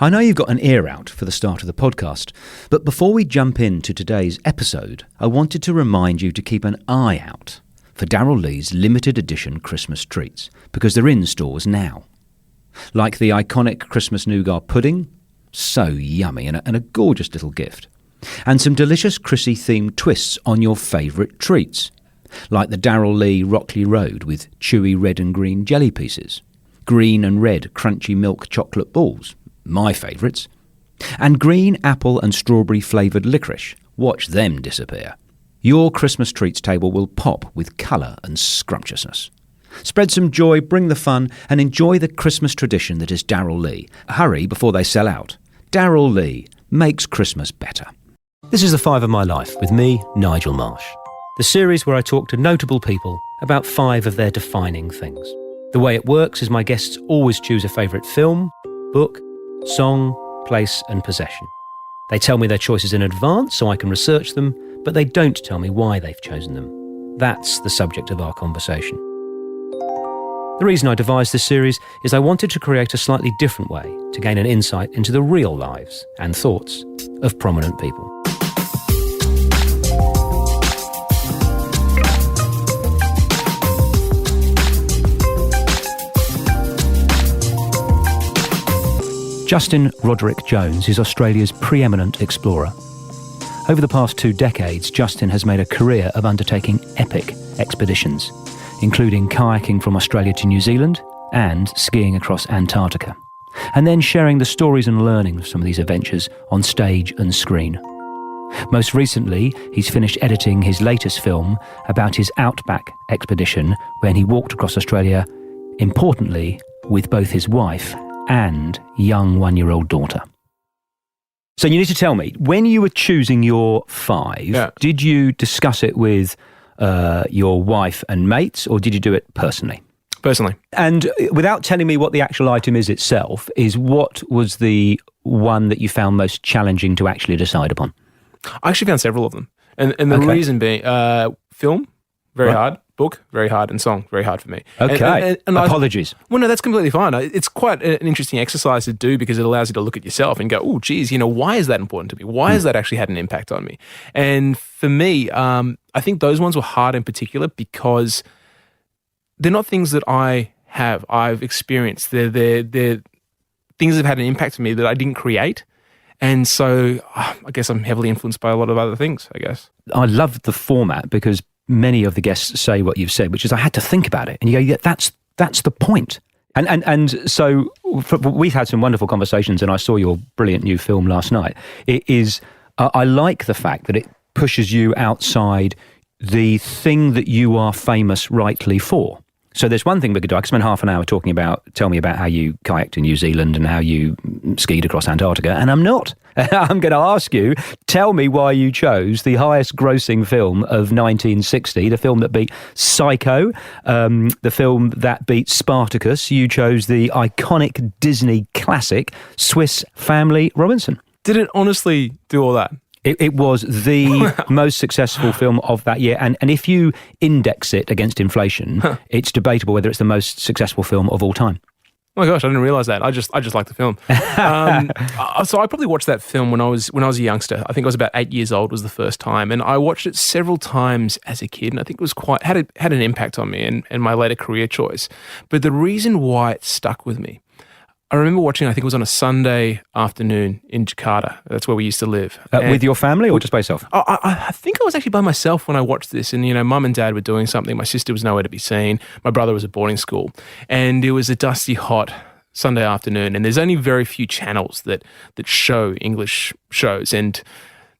I know you've got an ear out for the start of the podcast, but before we jump into today's episode, I wanted to remind you to keep an eye out for Darrell Lee's limited edition Christmas treats, because they're in stores now. Like the iconic Christmas nougat pudding, so yummy and a gorgeous little gift. And some delicious Chrissy-themed twists on your favourite treats, like the Darrell Lee Rockley Road with chewy red and green jelly pieces, green and red crunchy milk chocolate balls, my favourites, and green apple and strawberry flavoured licorice. Watch them disappear. Your Christmas treats table will pop with colour and scrumptiousness. Spread some joy, bring the fun, and enjoy the Christmas tradition that is Darrell Lee. Hurry before they sell out. Darrell Lee makes Christmas better. This is The Five of My Life with me, Nigel Marsh. The series where I talk to notable people about 5 of their defining things. The way it works is my guests always choose a favourite film, book, song, place and possession. They tell me their choices in advance so I can research them, but they don't tell me why they've chosen them. That's the subject of our conversation. The reason I devised this series is I wanted to create a slightly different way to gain an insight into the real lives and thoughts of prominent people. Justin Roderick Jones is Australia's pre-eminent explorer. Over the past 2 decades, Justin has made a career of undertaking epic expeditions, including kayaking from Australia to New Zealand and skiing across Antarctica, and then sharing the stories and learning of some of these adventures on stage and screen. Most recently, he's finished editing his latest film about his outback expedition when he walked across Australia, importantly, with both his wife and young 1-year-old daughter. So you need to tell me, when you were choosing your 5, did you discuss it with your wife and mates, or did you do it personally? Personally. And without telling me what the actual item is itself, what was the one that you found most challenging to actually decide upon? I actually found several of them. And the reason being, film, very hard. Book, very hard, and song, very hard for me. Okay, and apologies. No, that's completely fine. It's quite an interesting exercise to do because it allows you to look at yourself and go, oh, geez, why is that important to me? Why has that actually had an impact on me? And for me, I think those ones were hard in particular because they're not things that I've experienced. They're things that have had an impact on me that I didn't create. And so I guess I'm heavily influenced by a lot of other things, I guess. I love the format because many of the guests say what you've said, which is I had to think about it. And you go, yeah, that's the point. And so we've had some wonderful conversations, and I saw your brilliant new film last night. It is, I like the fact that it pushes you outside the thing that you are famous rightly for. So there's one thing we could do. I could spend half an hour tell me about how you kayaked in New Zealand and how you skied across Antarctica, and I'm not. I'm going to ask you, tell me why you chose the highest grossing film of 1960, the film that beat Psycho, the film that beat Spartacus. You chose the iconic Disney classic Swiss Family Robinson. Did it honestly do all that? It was the most successful film of that year. And if you index it against inflation, it's debatable whether it's the most successful film of all time. Oh my gosh, I didn't realize that. I just like the film. So I probably watched that film when I was a youngster. I think I was about 8 years old was the first time. And I watched it several times as a kid. And I think it was had an impact on me and my later career choice. But the reason why it stuck with me, I remember watching, I think it was on a Sunday afternoon in Jakarta. That's where we used to live. With your family or just by yourself? I think I was actually by myself when I watched this. And, mum and dad were doing something. My sister was nowhere to be seen. My brother was at boarding school. And it was a dusty, hot Sunday afternoon. And there's only very few channels that show English shows. And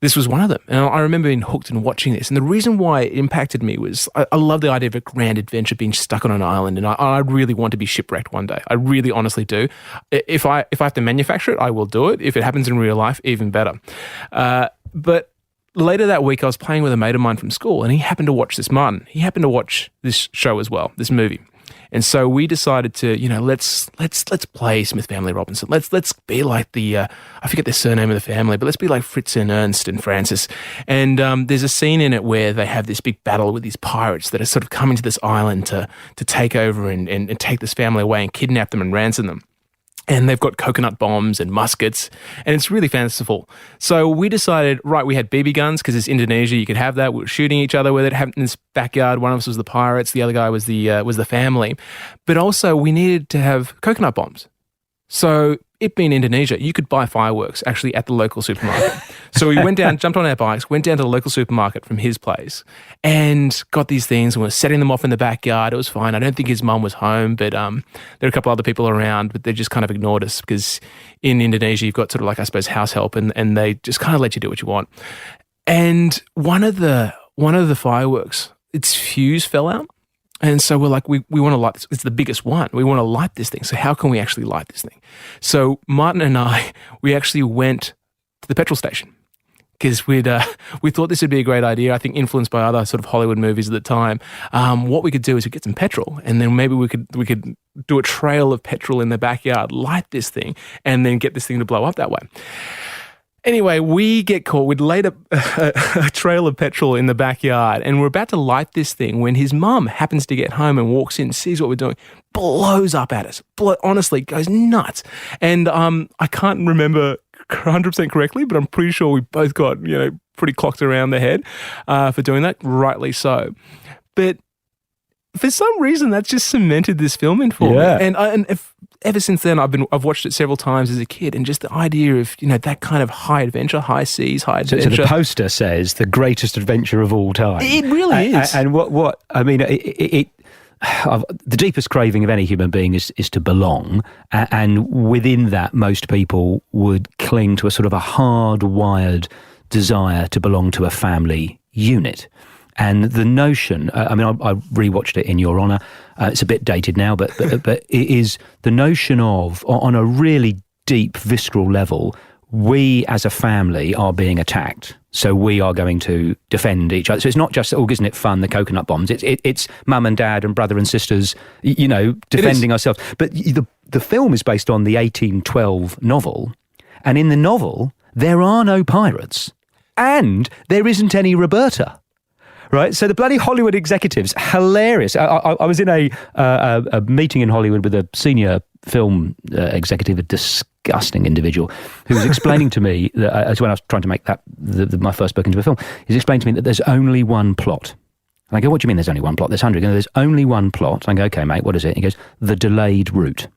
this was one of them. And I remember being hooked and watching this. And the reason why it impacted me was I love the idea of a grand adventure being stuck on an island. And I really want to be shipwrecked one day. I really honestly do. If I have to manufacture it, I will do it. If it happens in real life, even better. But later that week, I was playing with a mate of mine from school, and he happened to watch this, Martin. He happened to watch this show as well, this movie. And so we decided to, let's play Smith Family Robinson. Let's be like the I forget the surname of the family, but let's be like Fritz and Ernst and Francis. And there's a scene in it where they have this big battle with these pirates that are sort of coming to this island to take over and take this family away and kidnap them and ransom them. And they've got coconut bombs and muskets, and it's really fanciful. So we decided, right, we had BB guns because it's Indonesia, you could have that. We were shooting each other with it, having in this backyard. One of us was the pirates, the other guy was the family. But also we needed to have coconut bombs. So it being Indonesia, you could buy fireworks actually at the local supermarket. So we went down, jumped on our bikes, went down to the local supermarket from his place and got these things and we were setting them off in the backyard. It was fine. I don't think his mum was home, but there were a couple other people around, but they just kind of ignored us because in Indonesia, you've got sort of like, I suppose, house help and they just kind of let you do what you want. And one of the fireworks, its fuse fell out. And so we're like, we want to light this. It's the biggest one. We want to light this thing. So how can we actually light this thing? So Martin and I, we actually went to the petrol station because we thought this would be a great idea. I think influenced by other sort of Hollywood movies at the time. What we could do is we get some petrol and then maybe we could do a trail of petrol in the backyard, light this thing, and then get this thing to blow up that way. Anyway, we get caught. We'd laid a trail of petrol in the backyard and we're about to light this thing when his mum happens to get home and walks in, sees what we're doing, blows up at us. Honestly, goes nuts. And I can't remember 100% correctly, but I'm pretty sure we both got, pretty clocked around the head for doing that, rightly so. But for some reason, that's just cemented this film in for me. And ever since then, I've watched it several times as a kid, and just the idea of that kind of high adventure, high seas, high adventure. So the poster says the greatest adventure of all time. It really is. And what I mean, the deepest craving of any human being is to belong, and within that, most people would cling to a sort of a hardwired desire to belong to a family unit. And the notion, I rewatched it in your honour. It's a bit dated now, but it is the notion of, on a really deep, visceral level, we as a family are being attacked. So we are going to defend each other. So it's not just, isn't it fun, the coconut bombs? It's mum and dad and brother and sisters, defending ourselves. But the film is based on the 1812 novel. And in the novel, there are no pirates. And there isn't any Roberta. Right, so the bloody Hollywood executives, hilarious. I was in a meeting in Hollywood with a senior film executive, a disgusting individual, who was explaining to me that as when I was trying to make that my first book into a film, he's explaining to me that there's only one plot. And I go, what do you mean there's only one plot? There's 100. And there's only one plot. And I go, okay, mate, what is it? And he goes, the delayed route.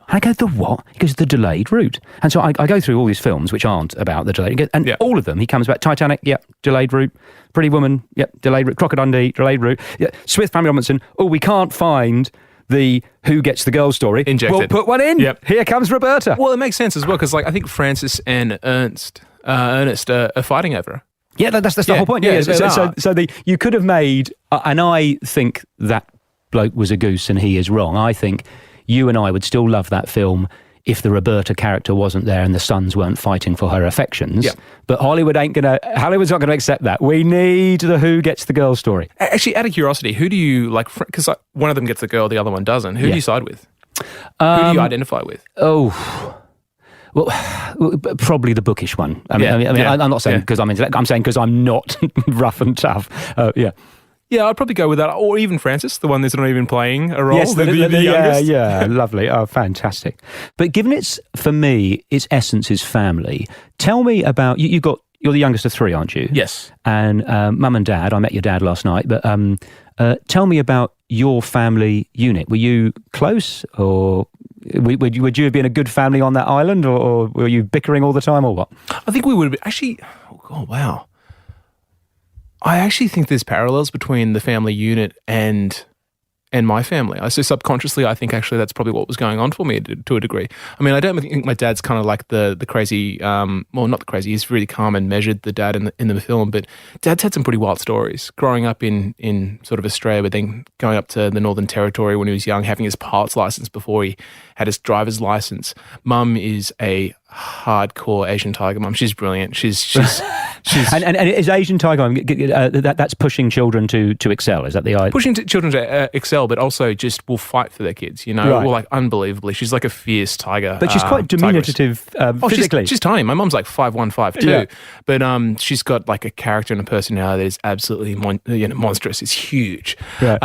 And I go, the what? He goes, the delayed route. And so I go through all these films which aren't about the delayed, and all of them, he comes back, Titanic, delayed route. Pretty Woman, delayed route. Crocodile Dundee, delayed route. Smith Family Robinson, we can't find the who gets the girl story. Injected. We'll put one in. Yep. Here comes Roberta. Well, it makes sense as well, because I think Francis and Ernest are fighting over her. Yeah, that's the whole point. Yeah. So you could have made, and I think that bloke was a goose and he is wrong. I think you and I would still love that film if the Roberta character wasn't there and the sons weren't fighting for her affections. Yeah. But Hollywood's not going to accept that. We need the who gets the girl story. Actually, out of curiosity, who do you like? Because one of them gets the girl, the other one doesn't. Who do you side with? Who do you identify with? Oh, well, probably the bookish one. I'm not saying because I'm saying because I'm not rough and tough. Yeah, I'd probably go with that. Or even Francis, the one that's not even playing a role. Yes, the youngest. Yeah, lovely. Oh, fantastic. But given for me, its essence is family. Tell me about, you're the youngest of three, aren't you? Yes. And mum and dad, I met your dad last night, but tell me about your family unit. Were you close, or would you have been a good family on that island, or were you bickering all the time, or what? I think we would have been, actually, wow. I actually think there's parallels between the family unit and my family. So subconsciously, I think actually that's probably what was going on for me to a degree. I mean, I don't think my dad's kind of like the crazy, not the crazy, he's really calm and measured, the dad in the film, but Dad's had some pretty wild stories. Growing up in sort of Australia, but then going up to the Northern Territory when he was young, having his pilot's license before he had his driver's license. Mum is a hardcore Asian tiger mum. She's brilliant. She's and is Asian tiger that's pushing children to excel? Is that the idea? Pushing children to excel, but also just will fight for their kids. Right. Well, like unbelievably, she's like a fierce tiger. But she's quite diminutive physically. She's tiny. My mum's like 5'1", 5'2", but she's got like a character and a personality that is absolutely monstrous. It's huge. Right.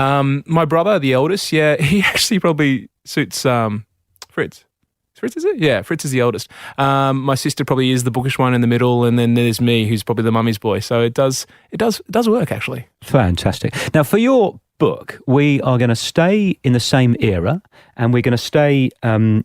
My brother, the eldest, he actually probably suits Fritz. Fritz, is it? Yeah, Fritz is the oldest. My sister probably is the bookish one in the middle, and then there's me, who's probably the mummy's boy. So it does work, actually. Fantastic. Now, for your book, we are going to stay in the same era, and we're going to stay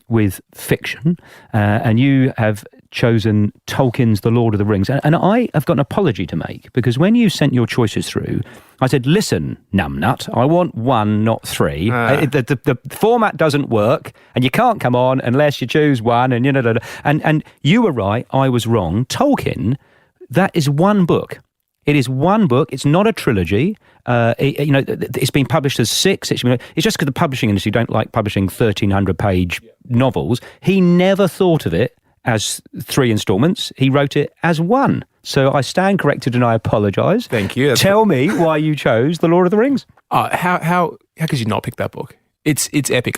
with fiction. And you have chosen Tolkien's The Lord of the Rings. And I have got an apology to make, because when you sent your choices through, I said, listen, numbnut, I want 1, not 3. The format doesn't work, and you can't come on unless you choose 1. And you were right, I was wrong. Tolkien, that is one book. It is one book. It's not a trilogy. It's been published as 6. It's just because the publishing industry don't like publishing 1,300-page novels. He never thought of it as 3 installments. He wrote it as 1. So I stand corrected and I apologise. Thank you. Tell me why you chose The Lord of the Rings. How could you not pick that book? It's epic.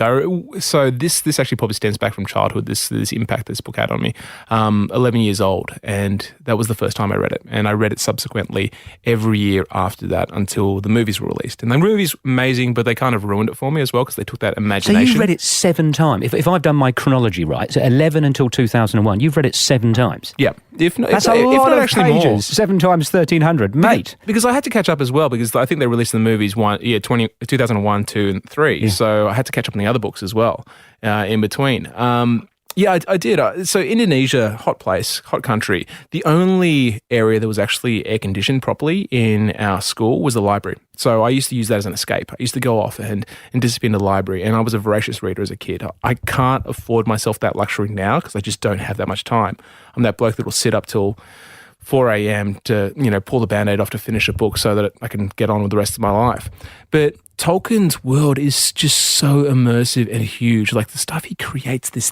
So this actually probably stems back from childhood, this impact this book had on me. 11 years old, and that was the first time I read it. And I read it subsequently every year after that until the movies were released. And the movies amazing, but they kind of ruined it for me as well, because they took that imagination. So you've read it 7 times. If I've done my chronology right, so 11 until 2001, you've read it 7 times. Yeah. That's a lot of pages. More. 7 times 1,300, mate. Because I had to catch up as well, because I think they released the movies 2001, 2, and 3. Yeah. So I had to catch up on the other books as well in between. I did. So Indonesia, hot place, hot country. The only area that was actually air conditioned properly in our school was the library. So I used to use that as an escape. I used to go off and disappear in the library, and I was a voracious reader as a kid. I can't afford myself that luxury now because I just don't have that much time. I'm that bloke that will sit up till 4 a.m. to, pull the Band-Aid off to finish a book so that I can get on with the rest of my life. But Tolkien's world is just so immersive and huge. Like the stuff he creates, this,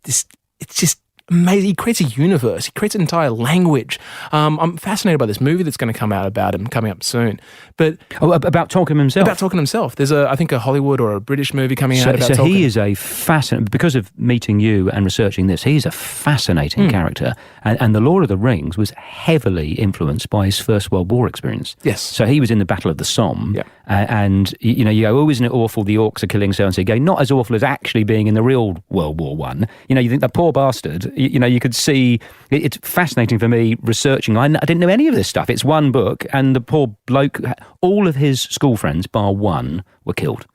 it's just amazing. He creates a universe. He creates an entire language. I'm fascinated by this movie that's going to come out about him coming up soon. But about Tolkien himself? About Tolkien himself. There's I think a Hollywood or a British movie coming out about Tolkien. So he is a fascinating, because of meeting you and researching this, he's a fascinating character. And The Lord of the Rings was heavily influenced by his First World War experience. Yes. So he was in the Battle of the Somme. Yeah. And, you go, oh, isn't it awful the orcs are killing so-and-so? You go, not as awful as actually being in the real World War One. You think that poor bastard, you could see, it's fascinating for me researching. I didn't know any of this stuff. It's one book, and the poor bloke, all of his school friends, bar one, were killed.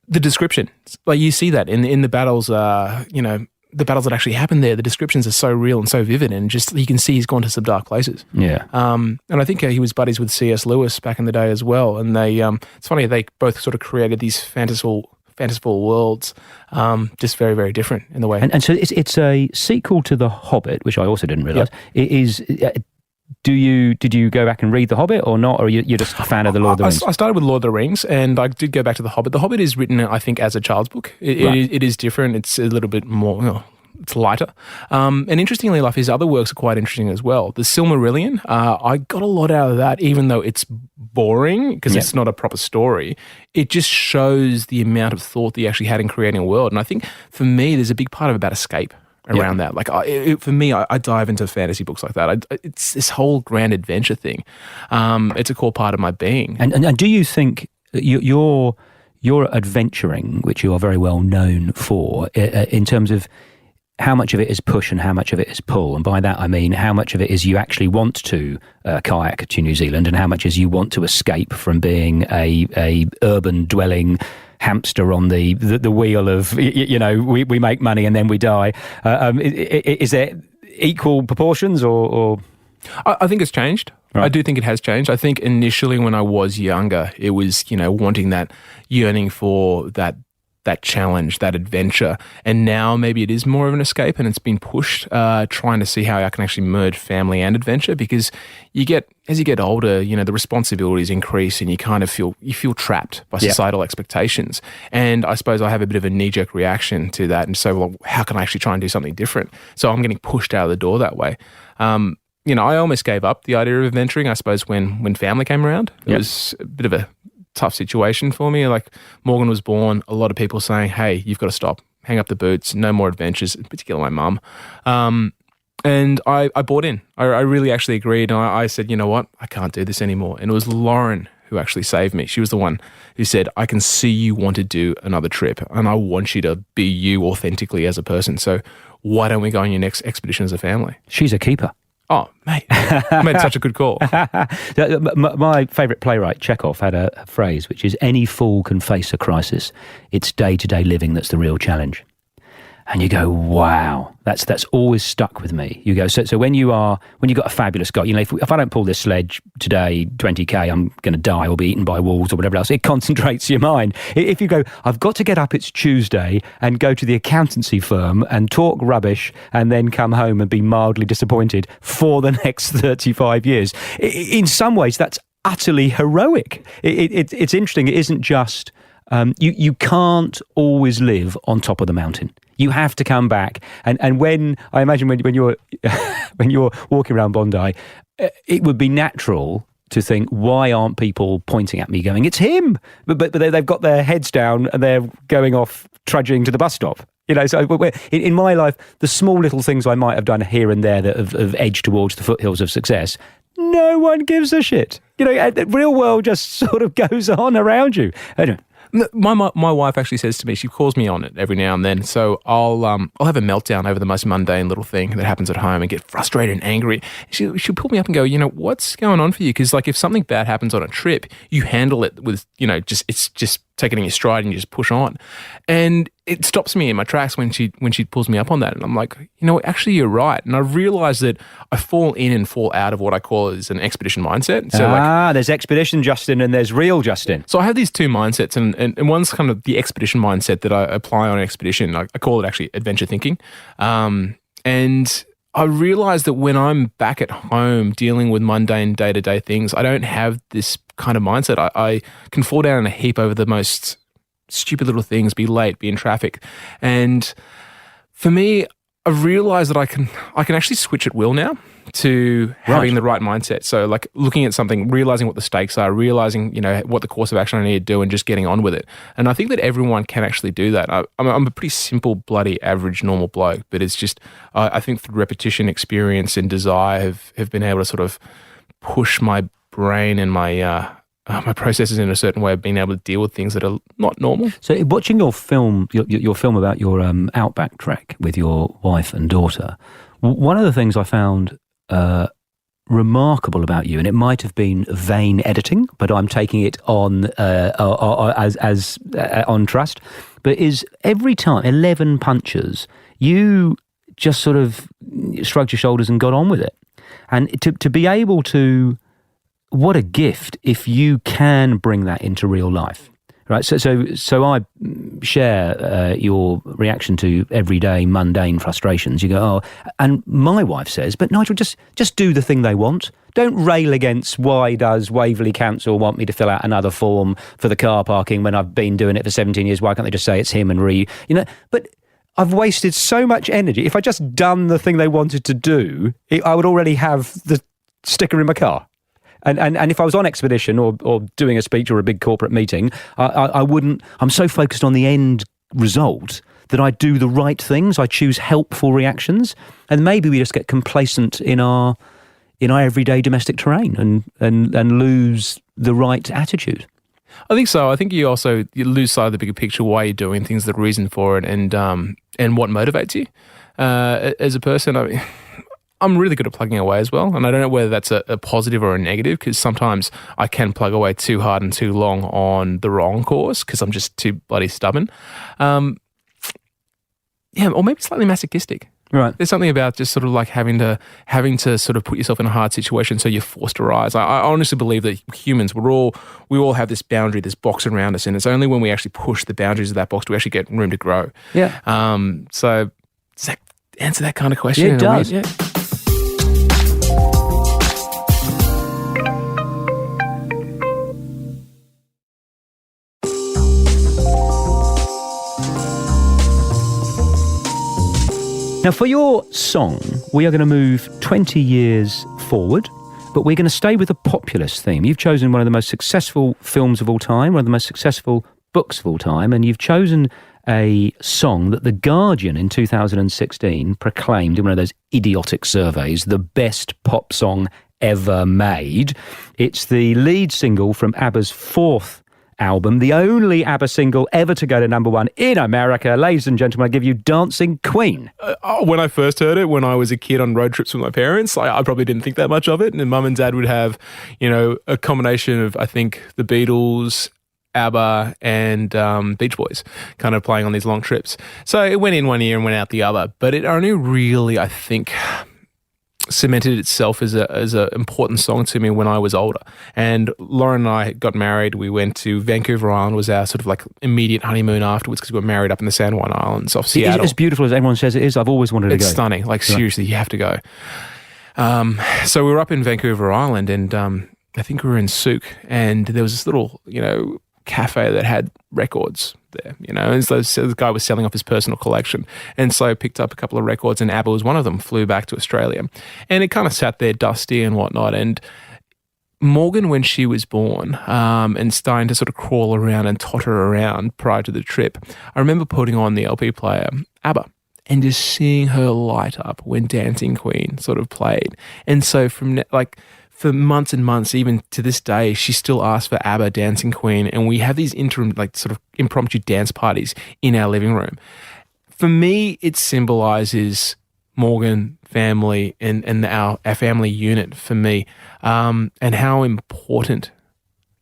The description, like you see that in the battles, the battles that actually happened there, the descriptions are so real and so vivid, and just you can see he's gone to some dark places. Yeah. And I think he was buddies with C.S. Lewis back in the day as well. And they, it's funny, they both sort of created these fanciful worlds, just very, very different in the way. And so it's a sequel to The Hobbit, which I also didn't realise. Yep. It is. Did you go back and read The Hobbit or not, or you're just a fan of The Lord of the Rings? I started with Lord of the Rings, and I did go back to The Hobbit. The Hobbit is written, I think, as a child's book. It is different. It's a little bit more, it's lighter. And interestingly enough, his other works are quite interesting as well. The Silmarillion, I got a lot out of that, even though it's boring because it's not a proper story. It just shows the amount of thought that he actually had in creating a world. And I think for me, there's a big part of about escape around that. Like for me, I dive into fantasy books like that. It's this whole grand adventure thing. It's a core part of my being. And do you think your adventuring, which you are very well known for, in terms of how much of it is push and how much of it is pull? And by that I mean how much of it is you actually want to kayak to New Zealand, and how much is you want to escape from being a urban dwelling hamster on the wheel of, we make money and then we die. Is there equal proportions or? I think it's changed. Right. I do think it has changed. I think initially when I was younger, it was, wanting that, yearning for that challenge, that adventure. And now maybe it is more of an escape, and it's been pushed, trying to see how I can actually merge family and adventure, because as you get older, the responsibilities increase and you kind of feel trapped by societal expectations. And I suppose I have a bit of a knee-jerk reaction to that. And so, well, how can I actually try and do something different? So I'm getting pushed out of the door that way. I almost gave up the idea of adventuring, I suppose, when family came around. It was a bit of a tough situation for me. Like Morgan was born, a lot of people saying, hey, you've got to stop, hang up the boots, no more adventures, in particular my mum. And I bought in. I really actually agreed. And I said, you know what, I can't do this anymore. And it was Lauren who actually saved me. She was the one who said, I can see you want to do another trip, and I want you to be you authentically as a person. So why don't we go on your next expedition as a family? She's a keeper. Oh, mate, made such a good call. My favourite playwright, Chekhov, had a phrase, which is, any fool can face a crisis. It's day-to-day living that's the real challenge. And you go, wow, that's always stuck with me. You go, so when you've got a fabulous goal, if I don't pull this sledge today, 20k, I'm going to die or be eaten by wolves or whatever else. It concentrates your mind. If you go, I've got to get up, it's Tuesday, and go to the accountancy firm and talk rubbish and then come home and be mildly disappointed for the next 35 years. In some ways, that's utterly heroic. It's interesting. It isn't just, you can't always live on top of the mountain. You have to come back, and when I imagine when you're when you're walking around Bondi, it would be natural to think, why aren't people pointing at me, going, "It's him"? But they've got their heads down and they're going off trudging to the bus stop. So in my life, the small little things I might have done here and there that have edged towards the foothills of success, no one gives a shit. The real world just sort of goes on around you. Anyway. My wife actually says to me, she calls me on it every now and then. So I'll have a meltdown over the most mundane little thing that happens at home and get frustrated and angry. She'll pull me up and go, what's going on for you? Because if something bad happens on a trip, you handle it with, it's just take it in your stride and you just push on. And it stops me in my tracks when she pulls me up on that. And I'm like, actually you're right. And I realize that I fall in and fall out of what I call is an expedition mindset. So there's expedition Justin and there's real Justin. So I have these two mindsets, and one's kind of the expedition mindset that I apply on an expedition. I call it actually adventure thinking. And I realize that when I'm back at home dealing with mundane day-to-day things, I don't have this kind of mindset. I can fall down in a heap over the most stupid little things, be late, be in traffic. And for me, I realize that I can actually switch at will now to having the right mindset. So looking at something, realizing what the stakes are, realizing, what the course of action I need to do and just getting on with it. And I think that everyone can actually do that. I'm a pretty simple, bloody, average, normal bloke, but it's just, I think through repetition, experience and desire have been able to sort of push my brain and my processes in a certain way of being able to deal with things that are not normal. So watching your film, your film about your outback trek with your wife and daughter, one of the things I found remarkable about you, and it might have been vain editing, but I'm taking it on as on trust, but is every time 11 punches, you just sort of shrugged your shoulders and got on with it. And to be able to, what a gift if you can bring that into real life. Right, so I share your reaction to everyday mundane frustrations. You go, oh, and my wife says, but Nigel, just do the thing they want. Don't rail against why does Waverley Council want me to fill out another form for the car parking when I've been doing it for 17 years. Why can't they just say it's him and But I've wasted so much energy. If I just done the thing they wanted to do, I would already have the sticker in my car. And if I was on expedition or doing a speech or a big corporate meeting, I wouldn't. I'm so focused on the end result that I do the right things. I choose helpful reactions, and maybe we just get complacent in our everyday domestic terrain and lose the right attitude. I think so. I think you lose sight of the bigger picture, why you're doing things, the reason for it, and what motivates you as a person. I'm really good at plugging away as well, and I don't know whether that's a positive or a negative, because sometimes I can plug away too hard and too long on the wrong course because I'm just too bloody stubborn. Or maybe slightly masochistic. Right. There's something about just sort of like having to sort of put yourself in a hard situation so you're forced to rise. I honestly believe that humans, we all have this boundary, this box around us, and it's only when we actually push the boundaries of that box do we actually get room to grow. Yeah. So does that answer that kind of question? Yeah, it does. Yeah. Now, for your song, we are going to move 20 years forward, but we're going to stay with a populist theme. You've chosen one of the most successful films of all time, one of the most successful books of all time, and you've chosen a song that The Guardian in 2016 proclaimed in one of those idiotic surveys, the best pop song ever made. It's the lead single from ABBA's fourth album, the only ABBA single ever to go to number one in America. Ladies and gentlemen, I give you Dancing Queen. When I first heard it, when I was a kid on road trips with my parents, I probably didn't think that much of it. And Mum and Dad would have, a combination of, I think, the Beatles, ABBA, and Beach Boys kind of playing on these long trips. So it went in one ear and went out the other. But it only really, I think, cemented itself as a important song to me when I was older. And Lauren and I got married. We went to Vancouver Island, was our sort of like immediate honeymoon afterwards, because we were married up in the San Juan Islands off Seattle. It's as beautiful as everyone says it is. I've always wanted to go. It's stunning. Like, seriously, you have to go. So we were up in Vancouver Island, and I think we were in Souk, and there was this little, cafe that had records there, and so the guy was selling off his personal collection, and so I picked up a couple of records, and ABBA was one of them. Flew back to Australia, and it kind of sat there dusty and whatnot. And Morgan, when she was born, and starting to sort of crawl around and totter around prior to the trip, I remember putting on the LP player ABBA and just seeing her light up when Dancing Queen sort of played. And so for months and months, even to this day, she still asks for ABBA, Dancing Queen, and we have these interim, sort of impromptu dance parties in our living room. For me, it symbolizes Morgan, family, and our family unit for me, and how important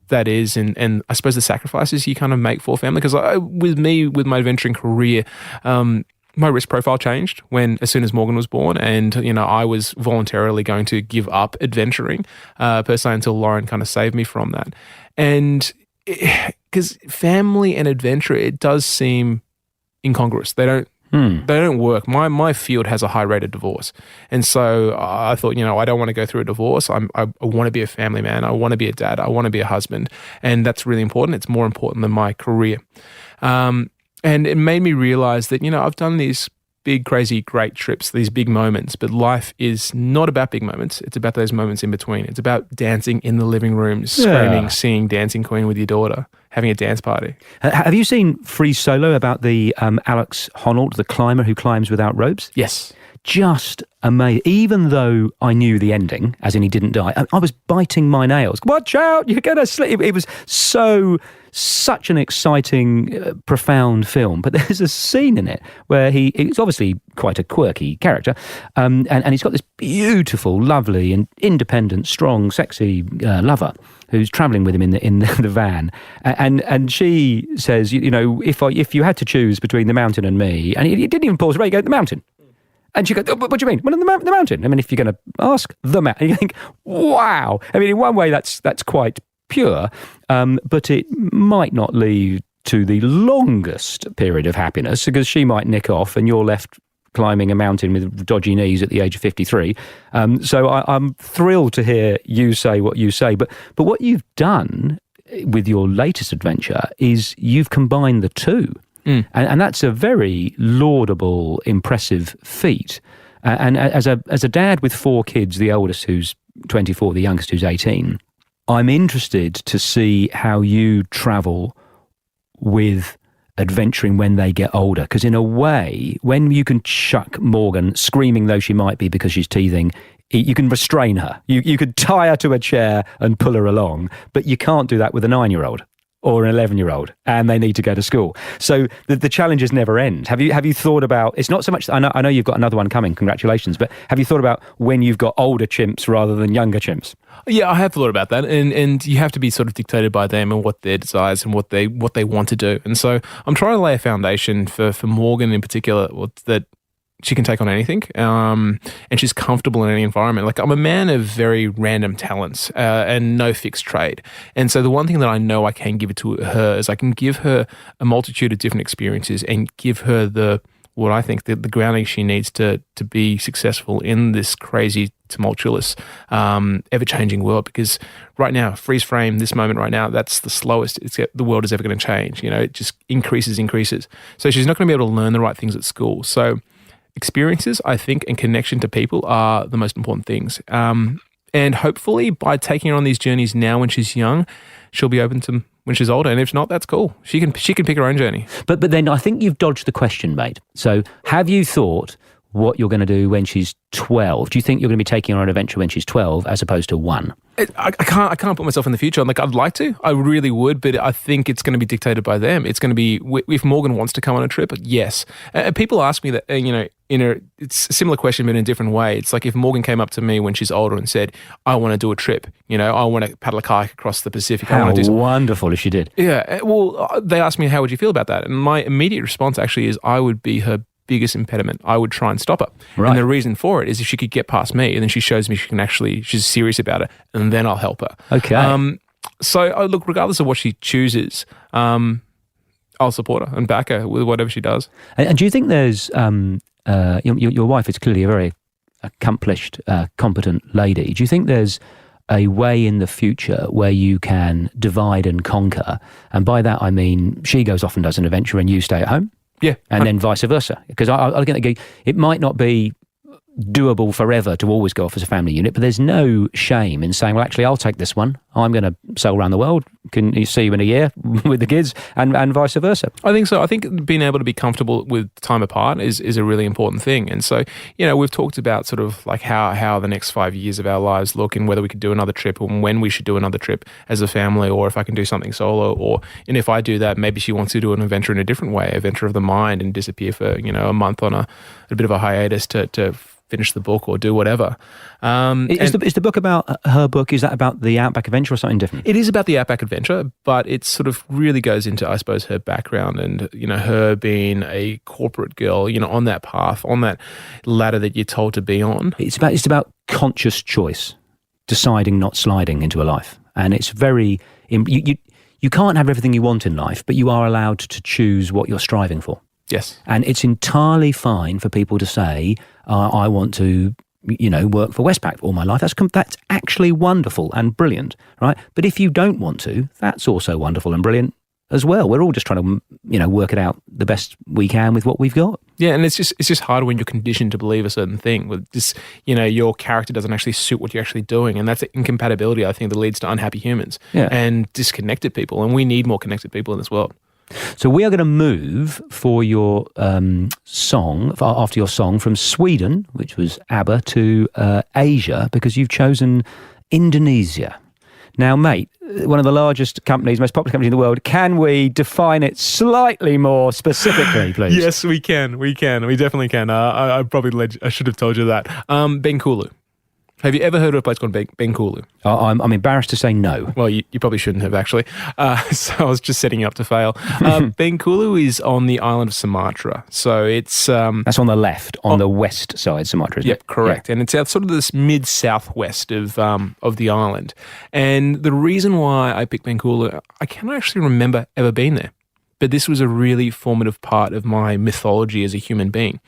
that is, and I suppose the sacrifices you kind of make for family. Because with my adventuring career, my risk profile changed as soon as Morgan was born, and I was voluntarily going to give up adventuring per se until Lauren kind of saved me from that. And because family and adventure, it does seem incongruous. They don't work. My field has a high rate of divorce, and so I thought, I don't want to go through a divorce. I want to be a family man. I want to be a dad. I want to be a husband, and that's really important. It's more important than my career. And it made me realize that, I've done these big, crazy, great trips, these big moments, but life is not about big moments. It's about those moments in between. It's about dancing in the living room, screaming, singing Dancing Queen with your daughter, having a dance party. Have you seen Free Solo about the Alex Honnold, the climber who climbs without ropes? Yes. Just amazing. Even though I knew the ending, as in he didn't die, I was biting my nails. Watch out, you're going to slip. It was such an exciting, profound film. But there's a scene in it where he's obviously quite a quirky character, and he's got this beautiful, lovely and independent, strong, sexy lover who's travelling with him in the van. And she says, if you had to choose between the mountain and me, and he didn't even pause, right, you go, the mountain. And she goes, oh, what do you mean? Well, the mountain. I mean, if you're going to ask, the mountain. You think, wow. I mean, in one way, that's quite pure, but it might not lead to the longest period of happiness, because she might nick off and you're left climbing a mountain with dodgy knees at the age of 53. So I'm thrilled to hear you say what you say. But what you've done with your latest adventure is you've combined the two. And that's a very laudable, impressive feat. And as a dad with 4 kids, the oldest who's 24, the youngest who's 18, I'm interested to see how you travel with adventuring when they get older. Because in a way, when you can chuck Morgan, screaming though she might be because she's teething, you can restrain her. You could tie her to a chair and pull her along, but you can't do that with a 9-year-old. Or an 11-year-old, and they need to go to school. So the challenges never end. Have you thought about? It's not so much. I know you've got another one coming. Congratulations! But have you thought about when you've got older chimps rather than younger chimps? Yeah, I have thought about that, and you have to be sort of dictated by them and what their desires and what they want to do. And so I'm trying to lay a foundation for Morgan in particular that she can take on anything, and she's comfortable in any environment. Like, I'm a man of very random talents and no fixed trade. And so the one thing that I know I can give it to her is I can give her a multitude of different experiences and give her what I think the grounding she needs to be successful in this crazy, tumultuous, ever-changing world. Because right now, freeze frame, this moment right now, that's the slowest the world is ever going to change. It just increases. So she's not going to be able to learn the right things at school. So experiences, I think, and connection to people are the most important things. And hopefully by taking her on these journeys now when she's young, she'll be open to them when she's older. And if not, that's cool. She can pick her own journey. But then I think you've dodged the question, mate. So have you thought, what you're going to do when she's 12? Do you think you're going to be taking her on an adventure when she's 12 as opposed to 1? I can't put myself in the future. Like, I'd like to. I really would, but I think it's going to be dictated by them. It's going to be, if Morgan wants to come on a trip, yes. People ask me that, it's a similar question, but in a different way. It's like if Morgan came up to me when she's older and said, I want to do a trip, I want to paddle a kayak across the Pacific. How wonderful if she did. Yeah. Well, they asked me, how would you feel about that? And my immediate response actually is, I would be her biggest impediment. I would try and stop her. Right. And the reason for it is if she could get past me and then she shows me she's serious about it, and then I'll help her. Okay. So look, regardless of what she chooses, I'll support her and back her with whatever she does. And do you think there's, your wife is clearly a very accomplished, competent lady. Do you think there's a way in the future where you can divide and conquer? And by that, I mean, she goes off and does an adventure and you stay at home? Yeah. And then vice versa. Because I think it might not be doable forever to always go off as a family unit, but there's no shame in saying, well, actually, I'll take this one. I'm going to sail around the world. Can you see you in a year with the kids and vice versa? I think so. I think being able to be comfortable with time apart is a really important thing. And so, we've talked about sort of like how the next 5 years of our lives look and whether we could do another trip and when we should do another trip as a family, or if I can do something solo, and if I do that, maybe she wants to do an adventure in a different way, adventure of the mind, and disappear for, a month on a bit of a hiatus to finish the book or do whatever. Is the book about her book? Is that about the Outback Adventure or something different? It is about the Outback Adventure, but it sort of really goes into, I suppose, her background and, her being a corporate girl, on that path, on that ladder that you're told to be on. It's about conscious choice, deciding not sliding into a life. And it's very, you can't have everything you want in life, but you are allowed to choose what you're striving for. Yes. And it's entirely fine for people to say, I want to, work for Westpac all my life. That's actually wonderful and brilliant, right? But if you don't want to, that's also wonderful and brilliant as well. We're all just trying to, work it out the best we can with what we've got. Yeah, and it's just hard when you're conditioned to believe a certain thing. With this, your character doesn't actually suit what you're actually doing, and that's an incompatibility, I think, that leads to unhappy humans and disconnected people. And we need more connected people in this world. So we are going to move for your song, after your song, from Sweden, which was ABBA, to Asia, because you've chosen Indonesia. Now, mate, one of the largest companies, most popular companies in the world, can we define it slightly more specifically, please? Yes, we can. We definitely can. I should have told you that. Bengkulu. Have you ever heard of a place called Bengkulu? I'm embarrassed to say no. Well, you probably shouldn't have, actually. So I was just setting you up to fail. Bengkulu is on the island of Sumatra. So it's... That's on the left, on the west side, Sumatra, isn't it? Yep, correct. Yeah. And it's sort of this mid-southwest of the island. And the reason why I picked Bengkulu, I cannot actually remember ever being there. But this was a really formative part of my mythology as a human being.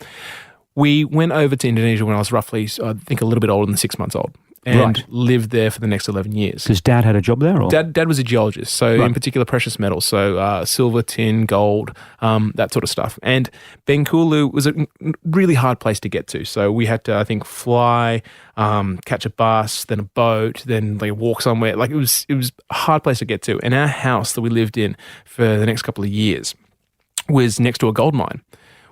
We went over to Indonesia when I was roughly, I think, a little bit older than 6 months old, and lived there for the next 11 years. Because Dad had a job there? Or? Dad was a geologist, so in particular precious metals, so silver, tin, gold, that sort of stuff. And Bengkulu was a really hard place to get to. So we had to, I think, fly, catch a bus, then a boat, then walk somewhere. It was a hard place to get to. And our house that we lived in for the next couple of years was next to a gold mine.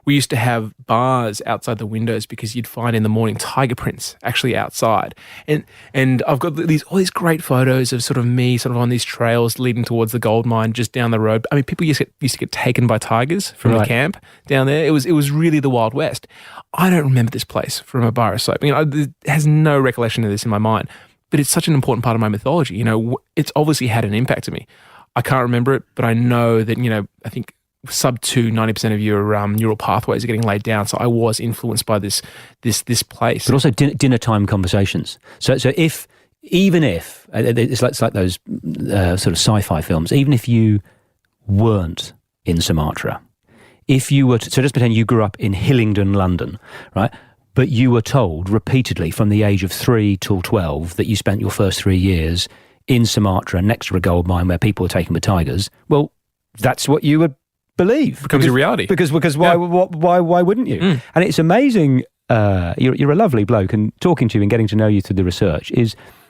We used to have bars outside the windows because you'd find in the morning tiger prints actually outside. And I've got all these great photos of sort of me sort of on these trails leading towards the gold mine just down the road. I mean, people used to get taken by tigers from the camp down there. It was really the Wild West. I don't remember this place from a bar of soap. It has no recollection of this in my mind, but it's such an important part of my mythology. It's obviously had an impact to me. I can't remember it, but I know that, I think sub to 90% of your neural pathways are getting laid down. So I was influenced by this place. But also dinner time conversations. So even if it's like those sort of sci-fi films, even if you weren't in Sumatra, if you were so just pretend you grew up in Hillingdon, London, right? But you were told repeatedly from the age of 3 till 12 that you spent your first 3 years in Sumatra next to a gold mine where people were taken with tigers. Well, that's what you would believe. It becomes a reality. Because why wouldn't you? Mm. And it's amazing. You're a lovely bloke, and talking to you and getting to know you through the research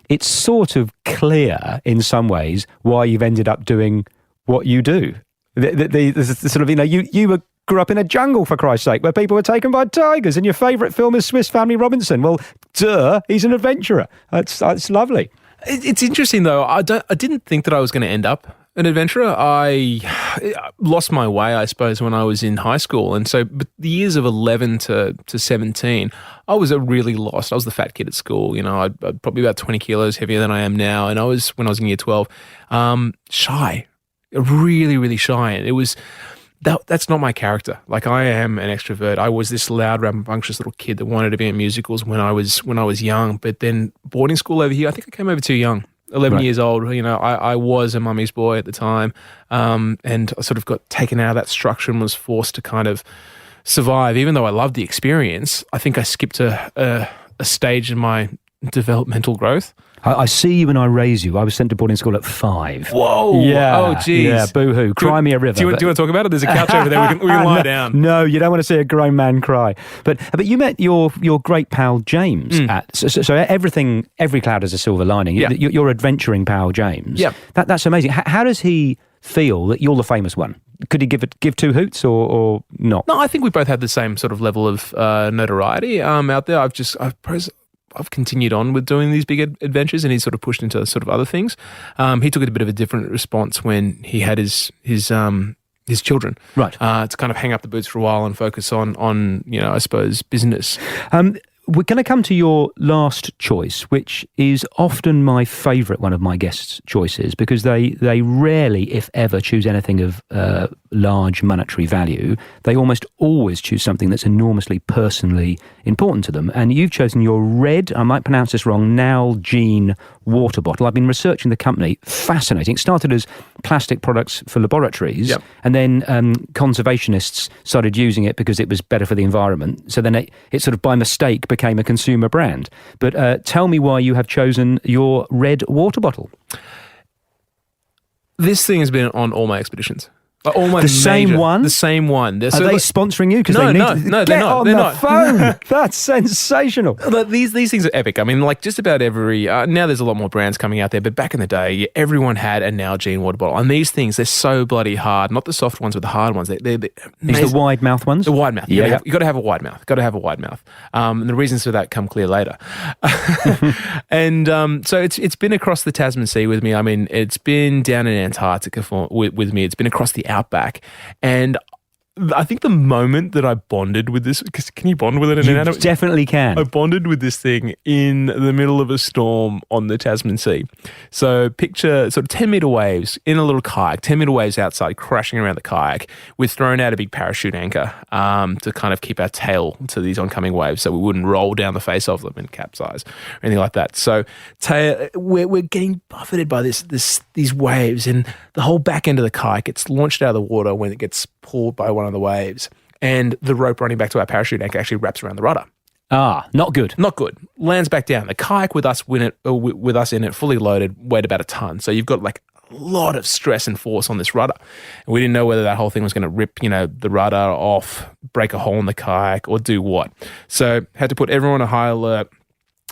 it's sort of clear in some ways why you've ended up doing what you do. The sort of you were grew up in a jungle, for Christ's sake, where people were taken by tigers, and your favourite film is Swiss Family Robinson. Well, duh, he's an adventurer. That's lovely. It's interesting, though. I didn't think that I was going to end up an adventurer. I lost my way, I suppose, when I was in high school. And so but the years of 11 to 17, I was really lost. I was the fat kid at school. I'd probably about 20 kilos heavier than I am now. And when I was in year 12, shy, really, really shy. And it was... That's not my character. Like, I am an extrovert. I was this loud, rambunctious little kid that wanted to be in musicals when I was young. But then boarding school over here, I think I came over too young. 11 years old. I was a mummy's boy at the time, and I sort of got taken out of that structure and was forced to kind of survive. Even though I loved the experience, I think I skipped a stage in my developmental growth. I see you and I raise you. I was sent to boarding school at 5. Whoa. Yeah. Oh, geez. Yeah, boo-hoo. Cry me a river. Do you want to talk about it? There's a couch over there. We can lie down. No, you don't want to see a grown man cry. But you met your great pal James at... So every cloud has a silver lining. Yeah. Your adventuring pal James. Yeah. That's amazing. How does he feel that you're the famous one? Could he give two hoots or not? No, I think we both had the same sort of level of notoriety out there. I've continued on with doing these big adventures, and he's sort of pushed into sort of other things. He took a bit of a different response when he had his children, right? To kind of hang up the boots for a while and focus on I suppose business. We're going to come to your last choice, which is often my favourite one of my guests' choices, because they rarely, if ever, choose anything of large monetary value. They almost always choose something that's enormously personally important to them. And you've chosen your red, I might pronounce this wrong, Nalgene water bottle. I've been researching the company. Fascinating. It started as plastic products for laboratories, yep. and then conservationists started using it because it was better for the environment. So then it sort of by mistake became a consumer brand. But tell me why you have chosen your red water bottle. This thing has been on all my expeditions. All my the same one? The same one. Are they sponsoring you? No, they no, need to no, get they're not. on They're the not. phone. That's sensational. These things are epic. I mean, like just about every... now there's a lot more brands coming out there, but back in the day, everyone had a Nalgene water bottle. And these things, they're so bloody hard. Not the soft ones, but the hard ones. They're These the wide mouth ones? The wide mouth. Yeah. You got to have a wide mouth. And the reasons for that come clear later. And so it's been across the Tasman Sea with me. I mean, it's been down in Antarctica with me. It's been across the outback. And I think the moment that I bonded with this, because can you bond with it? You definitely can. I bonded with this thing in the middle of a storm on the Tasman Sea. So picture sort of 10-metre waves in a little kayak, 10-metre waves outside crashing around the kayak. We've thrown out a big parachute anchor to kind of keep our tail to these oncoming waves so we wouldn't roll down the face of them and capsize or anything like that. So we're getting buffeted by these waves, and the whole back end of the kayak gets launched out of the water when it gets pulled by one of the waves, and the rope running back to our parachute anchor actually wraps around the rudder. Not good. Not good. Lands back down. The kayak with us in it, fully loaded, weighed about a ton. So you've got like a lot of stress and force on this rudder. And we didn't know whether that whole thing was going to rip, the rudder off, break a hole in the kayak, or do what. So had to put everyone on high alert,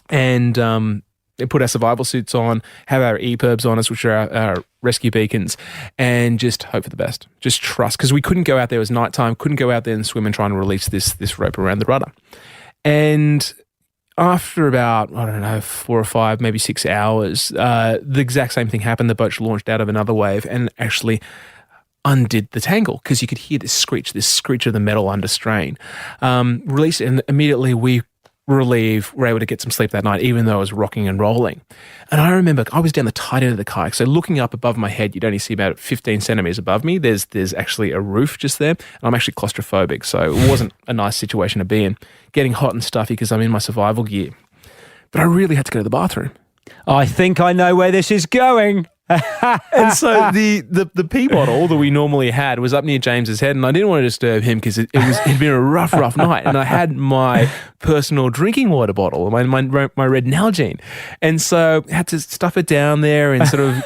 and put our survival suits on, have our EPIRBs on us, which are our rescue beacons, and just hope for the best. Just trust, because we couldn't go out there. It was nighttime, couldn't go out there and swim and try and release this rope around the rudder. And after about, 4 or 5, maybe 6 hours, the exact same thing happened. The boat launched out of another wave and actually undid the tangle, because you could hear this screech of the metal under strain. Released it, and immediately we were able to get some sleep that night, even though I was rocking and rolling. And I remember I was down the tight end of the kayak, so looking up above my head, you'd only see about 15 centimetres above me. There's actually a roof just there, and I'm actually claustrophobic, so it wasn't a nice situation to be in. Getting hot and stuffy because I'm in my survival gear. But I really had to go to the bathroom. I think I know where this is going. And so the pee bottle that we normally had was up near James's head, and I didn't want to disturb him because it'd been a rough night, and I had my personal drinking water bottle, my red Nalgene, and so I had to stuff it down there and sort of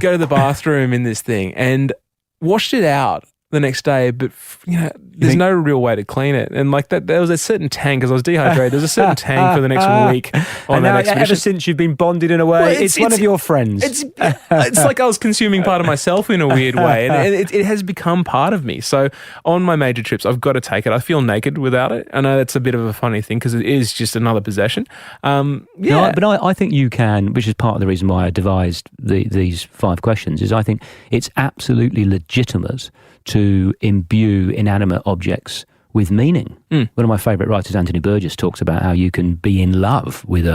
go to the bathroom in this thing, and washed it out the next day, but there's no real way to clean it. And like that, there was a certain tang because I was dehydrated. There's a certain tang for the next week on that expedition. Ever since you've been bonded in a way, well, it's one of your friends. It's like I was consuming part of myself in a weird way, and it has become part of me. So on my major trips, I've got to take it. I feel naked without it. I know that's a bit of a funny thing because it is just another possession. No, but I think you can, which is part of the reason why I devised these 5 questions, is I think it's absolutely legitimate to imbue inanimate objects with meaning. One of my favourite writers, Anthony Burgess, talks about how you can be in love with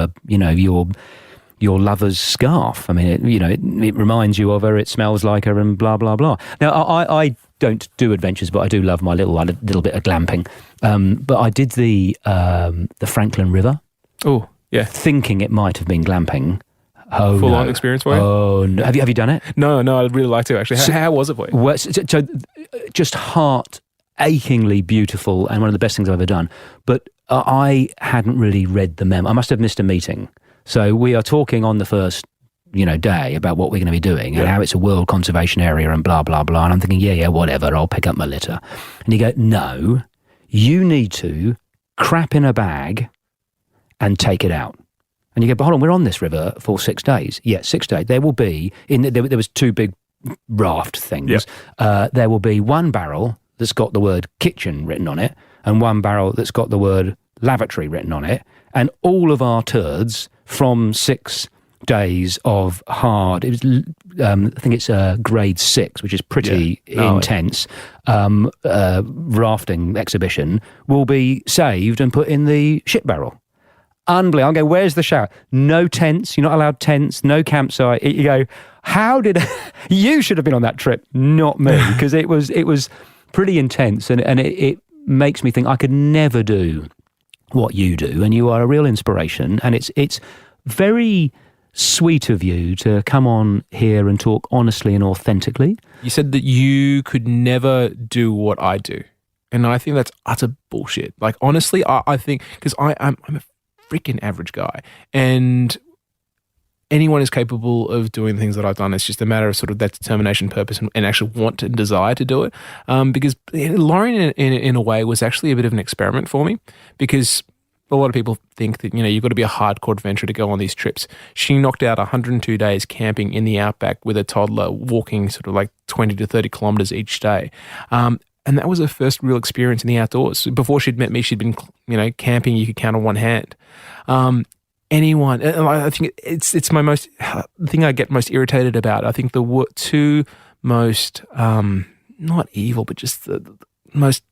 your lover's scarf. I mean, it reminds you of her, it smells like her, and blah blah blah. Now, I don't do adventures, but I do love my little bit of glamping. But I did the Franklin River. Oh, yeah. Thinking it might have been glamping. Full on experience for you? Oh, no. Have you done it? No, I'd really like to actually. How was it for you? Well, so just heart-achingly beautiful and one of the best things I've ever done. But I hadn't really read the memo. I must have missed a meeting. So we are talking on the first day about what we're going to be doing and how it's a world conservation area and blah, blah, blah. And I'm thinking, yeah, whatever, I'll pick up my litter. And you go, no, you need to crap in a bag and take it out. And you go, but hold on, we're on this river for 6 days. Yeah, 6 days. There will be, there was 2 big raft things. Yep. There will be 1 barrel that's got the word kitchen written on it and 1 barrel that's got the word lavatory written on it. And all of our turds from 6 days of hard, it was, I think it's grade 6, which is pretty intense, rafting exhibition, will be saved and put in the shit barrel. Unbelievable. I go, where's the shower? No tents. You're not allowed tents. No campsite. You go, how did... You should have been on that trip, not me, because it was pretty intense, and it makes me think I could never do what you do, and you are a real inspiration, and it's very sweet of you to come on here and talk honestly and authentically. You said that you could never do what I do, and I think that's utter bullshit. Like, honestly, I think, because I'm a freaking average guy, and anyone is capable of doing things that I've done. It's just a matter of sort of that determination, purpose, and actually want and desire to do it. Because Lauren, in a way, was actually a bit of an experiment for me, because a lot of people think that, you've got to be a hardcore adventurer to go on these trips. She knocked out 102 days camping in the outback with a toddler, walking sort of like 20 to 30 kilometers each day. And that was her first real experience in the outdoors. Before she'd met me, she'd been, camping, you could count on one hand. Anyone, I think it's my most, the thing I get most irritated about. I think the 2 most, not evil, but just the most,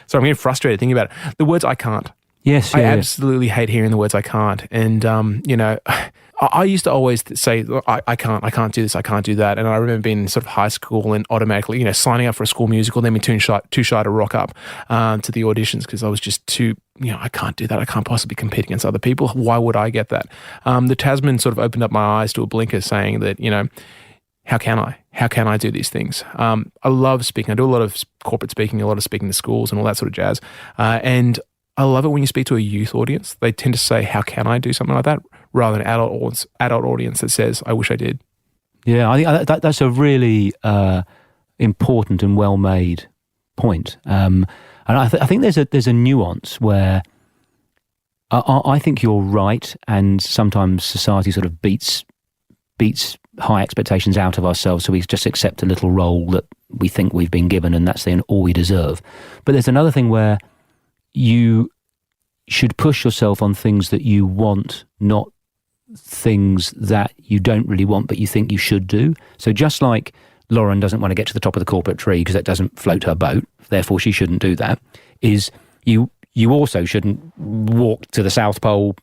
so I'm getting frustrated thinking about it. The words I can't. Yes. I absolutely hate hearing the words I can't. And, I used to always say, I can't do this, I can't do that. And I remember being in sort of high school and automatically, signing up for a school musical, then being too shy to rock up to the auditions because I was just too, I can't do that. I can't possibly compete against other people. Why would I get that? The Tasman sort of opened up my eyes to a blinker saying that, how can I? How can I do these things? I love speaking. I do a lot of corporate speaking, a lot of speaking to schools and all that sort of jazz. And I love it when you speak to a youth audience. They tend to say, how can I do something like that? Rather than an adult audience that says, I wish I did. Yeah, I think that's a really important and well-made point. And I think there's a nuance where I think you're right, and sometimes society sort of beats high expectations out of ourselves, so we just accept a little role that we think we've been given, and that's all we deserve. But there's another thing where you should push yourself on things that you want, not things that you don't really want but you think you should do. So just like Lauren doesn't want to get to the top of the corporate tree because that doesn't float her boat, therefore she shouldn't do that, is you also shouldn't walk to the South Pole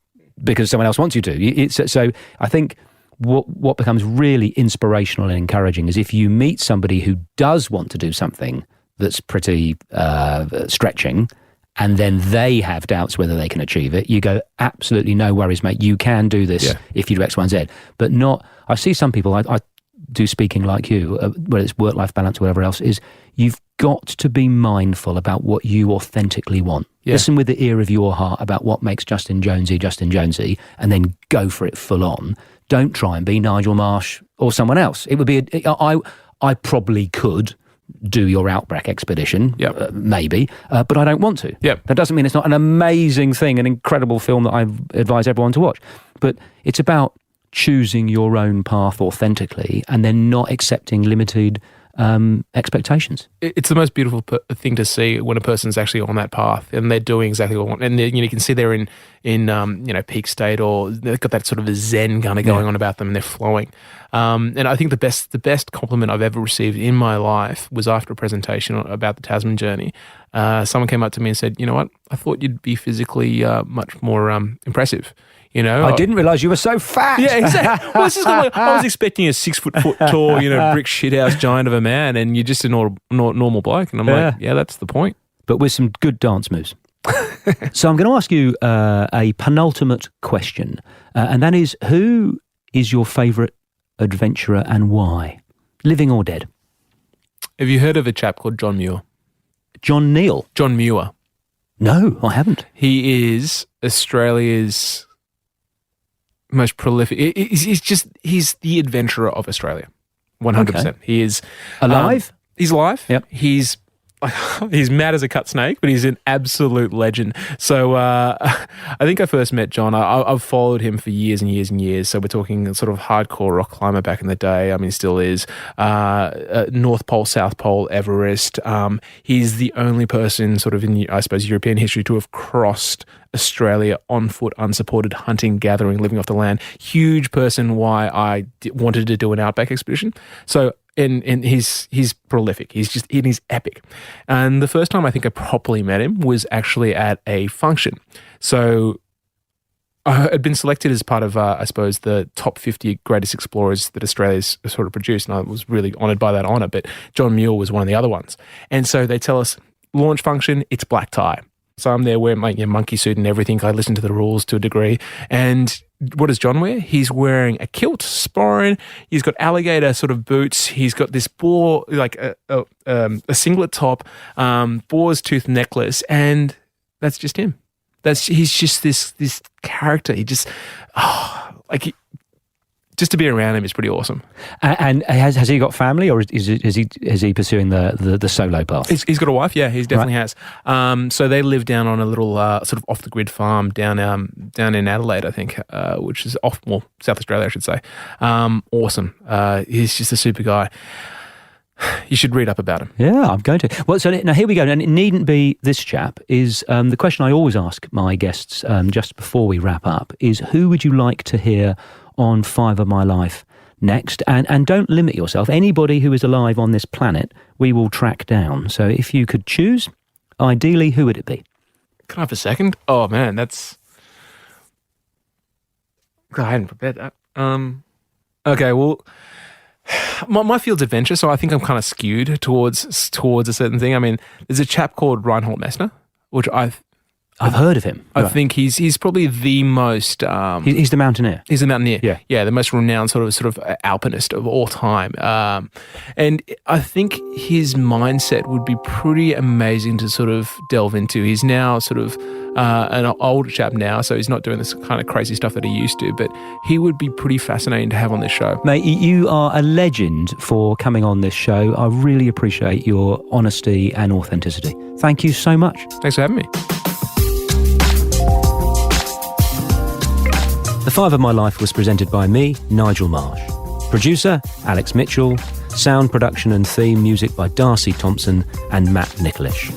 because someone else wants you to. So I think what becomes really inspirational and encouraging is if you meet somebody who does want to do something that's pretty stretching, and then they have doubts whether they can achieve it, you go, absolutely no worries, mate. You can do this if you do X, Y, and Z. But not, I see some people, I do speaking like you, whether it's work-life balance or whatever else, is you've got to be mindful about what you authentically want. Yeah. Listen with the ear of your heart about what makes Justin Jonesy, and then go for it full on. Don't try and be Nigel Marsh or someone else. It would be, I probably could, do your Outback expedition, Yep. maybe, but I don't want to. Yep. That doesn't mean it's not an amazing thing, an incredible film that I advise everyone to watch. But it's about choosing your own path authentically and then not accepting limited expectations. It's the most beautiful thing to see when a person's actually on that path and they're doing exactly what they want. And you can see they're in peak state, or they've got that sort of a zen kind of going on about them, and they're flowing. And I think the best compliment I've ever received in my life was after a presentation about the Tasman journey. Someone came up to me and said, "You know what? I thought you'd be physically much more impressive." I didn't realise you were so fat. Yeah, exactly. Well, it's just like, I was expecting a 6 foot tall, brick shithouse giant of a man, and you're just a normal bloke. And I'm like, yeah, that's the point. But with some good dance moves. So I'm going to ask you a penultimate question, and that is, who is your favourite adventurer and why? Living or dead? Have you heard of a chap called John Muir? John Neal? John Muir. No, I haven't. He is Australia's most prolific. He's the adventurer of Australia. 100%. Okay. He is alive. He's alive. Yep. He's mad as a cut snake, but he's an absolute legend. So I think I first met John. I've followed him for years and years and years. So we're talking sort of hardcore rock climber back in the day. I mean, still is. North Pole, South Pole, Everest. He's the only person sort of in, I suppose, European history to have crossed Australia on foot, unsupported, hunting, gathering, living off the land. Huge person why I wanted to do an Outback expedition. So and he's prolific. He's epic. And the first time I think I properly met him was actually at a function. So I had been selected as part of, I suppose, the top 50 greatest explorers that Australia's sort of produced, and I was really honoured by that honour, but John Muir was one of the other ones. And so they tell us, launch function, it's black tie. So I'm there wearing my monkey suit and everything. I listen to the rules to a degree. And what does John wear? He's wearing a kilt, sporran. He's got alligator sort of boots. He's got this boar, like a singlet top, boar's tooth necklace, and that's just him. He's just this character. He just just to be around him is pretty awesome. And has he got family, or is he pursuing the solo path? He's got a wife, yeah, he definitely has. So they live down on a little sort of off the grid farm down in Adelaide, I think, which is South Australia, I should say. Awesome. He's just a super guy. You should read up about him. Yeah, I'm going to. Well, so now here we go. And it needn't be this chap. Is the question I always ask my guests just before we wrap up is, who would you like to hear on Five of My Life next? And don't limit yourself. Anybody who is alive on this planet, we will track down. So if you could choose, ideally, who would it be? Can I have a second? Oh, man, that's... God, I hadn't prepared that. Okay, well... My field's adventure, so I think I'm kind of skewed towards a certain thing. I mean, there's a chap called Reinhold Messner, which I've heard of him. I think he's probably the most... he's the mountaineer. He's the mountaineer. Yeah, the most renowned sort of alpinist of all time. And I think his mindset would be pretty amazing to sort of delve into. He's now sort of an older chap now, so he's not doing this kind of crazy stuff that he used to, but he would be pretty fascinating to have on this show. Mate, you are a legend for coming on this show. I really appreciate your honesty and authenticity. Thank you so much. Thanks for having me. The Five of My Life was presented by me, Nigel Marsh. Producer, Alex Mitchell. Sound production and theme music by Darcy Thompson and Matt Nicholish.